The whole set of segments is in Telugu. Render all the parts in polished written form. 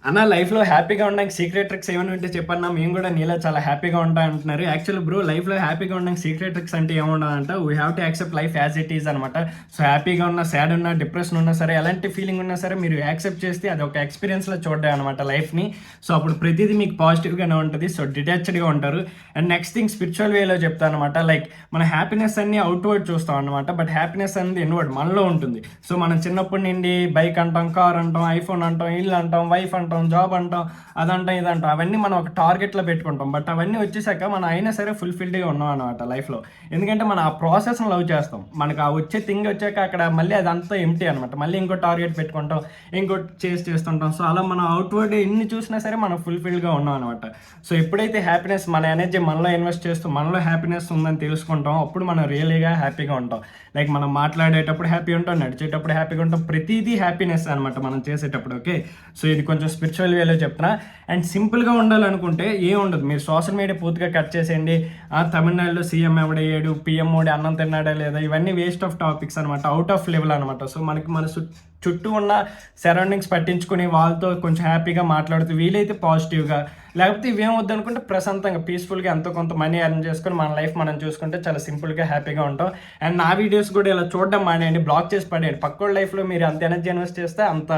అన్న లైఫ్లో హ్యాపీగా ఉండడానికి సీక్రెట్ ట్రిక్స్ ఏమైనా ఉంటే చెప్పన్నా, మేము కూడా నీలా చాలా హ్యాపీగా ఉంటా అంటున్నారు. యాక్చువల్లీ బ్రో, లైఫ్లో హ్యాపీగా ఉండడానికి సీక్రెట్ ట్రిక్స్ అంటే ఏముండదంట, we have to accept life as it is అనమాట. సో హ్యాపీగా ఉన్నా, సాడ్ ఉన్నా, డిప్రెషన్ ఉన్నా సరే, ఎలాంటి ఫీలింగ్ ఉన్నా సరే మీరు యాక్సెప్ట్ చేస్తే అది ఒక ఎక్స్పీరియన్స్లో చూడడం అనమాట లైఫ్ని. సో అప్పుడు ప్రతిదీ మీకు పాజిటివ్గానే ఉంటుంది. సో డిటాచ్డ్గా ఉంటారు. అండ్ నెక్స్ట్ థింగ్ స్పిరిచువల్ వేలో చెప్తాను అనమాట. లైక్ మన హ్యాపీనెస్ అన్ని అవుట్వర్డ్ చూస్తాం అనమాట, బట్ హ్యాపీనెస్ అనేది ఇన్వర్డ్ మనలో ఉంటుంది. సో మనం చిన్నప్పటి నుండి బైక్ అంటాం, కార్ అంటాం, ఐఫోన్ అంటాం, ఇల్లు అంటాం, వైఫ్ అంటాం, జాబ్ అంటాం, అదంటాం ఇదంటాం, అవన్నీ మనం ఒక టార్గెట్లో పెట్టుకుంటాం. బట్ అవన్నీ వచ్చేసాక మనం అయినా సరే ఫుల్ఫిల్డ్గా ఉన్నాం అనమాట లైఫ్లో. ఎందుకంటే మనం ఆ ప్రాసెస్ని లవ్ చేస్తాం. మనకు ఆ వచ్చే థింగ్ వచ్చాక అక్కడ మళ్ళీ అదంతా ఎంటీ అనమాట. మళ్ళీ ఇంకో టార్గెట్ పెట్టుకుంటాం, ఇంకోటి చేస్తుంటాం. సో అలా మనం అవుట్వర్డ్ ఎన్ని చూసినా సరే మనం ఫుల్ఫిల్డ్గా ఉన్నాం అనమాట. సో ఎప్పుడైతే హ్యాపీనెస్, మన ఎనర్జీ మనలో ఇన్వెస్ట్ చేస్తూ మనలో హ్యాపీనెస్ ఉందని తెలుసుకుంటాం, అప్పుడు మనం రియల్గా హ్యాపీగా ఉంటాం. లైక్ మనం మాట్లాడేటప్పుడు హ్యాపీ ఉంటాం, నడిచేటప్పుడు హ్యాపీగా ఉంటాం, ప్రతిదీ హ్యాపీనెస్ అనమాట మనం చేసేటప్పుడు. ఓకే, సో ఇది కొంచెం స్పిరిచువల్ వేలో చెప్తున్నా. అండ్ సింపుల్గా ఉండాలనుకుంటే ఏం ఉండదు, మీరు సోషల్ మీడియా పూర్తిగా కట్ చేసేయండి. తమిళనాడులో సీఎం ఎవడయ్యాడు, పిఎం మోడీ అన్నం తిన్నాడా లేదా, ఇవన్నీ వేస్ట్ ఆఫ్ టాపిక్స్ అనమాట, అవుట్ ఆఫ్ లెవెల్ అనమాట. సో మనకి మన చుట్టూ ఉన్న సరౌండింగ్స్ పట్టించుకొని వాళ్ళతో కొంచెం హ్యాపీగా మాట్లాడుతూ, వీలైతే పాజిటివ్గా, లేకపోతే ఇవేం వద్దనుకుంటే ప్రశాంతంగా పీస్ఫుల్గా ఎంతో కొంత మనీ ఎర్న్ చేసుకొని మన లైఫ్ మనం చూసుకుంటే చాలా సింపుల్గా హ్యాపీగా ఉంటాం. అండ్ నా వీడియోస్ కూడా ఇలా చూడడం మానేయండి, బ్లాక్ చేసి పడేయండి. పక్కోళ్ళ లైఫ్లో మీరు అంత ఎనర్జీ ఇన్వెస్ట్ చేస్తే అంత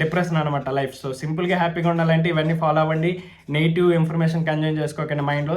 డిప్రెషన్ అనమాట లైఫ్. సో సింపుల్గా హ్యాపీగా ఉండాలంటే ఇవన్నీ ఫాలో అవ్వండి. నెగిటివ్ ఇన్ఫర్మేషన్ కన్జ్యూమ్ చేసుకోకండి మైండ్లో.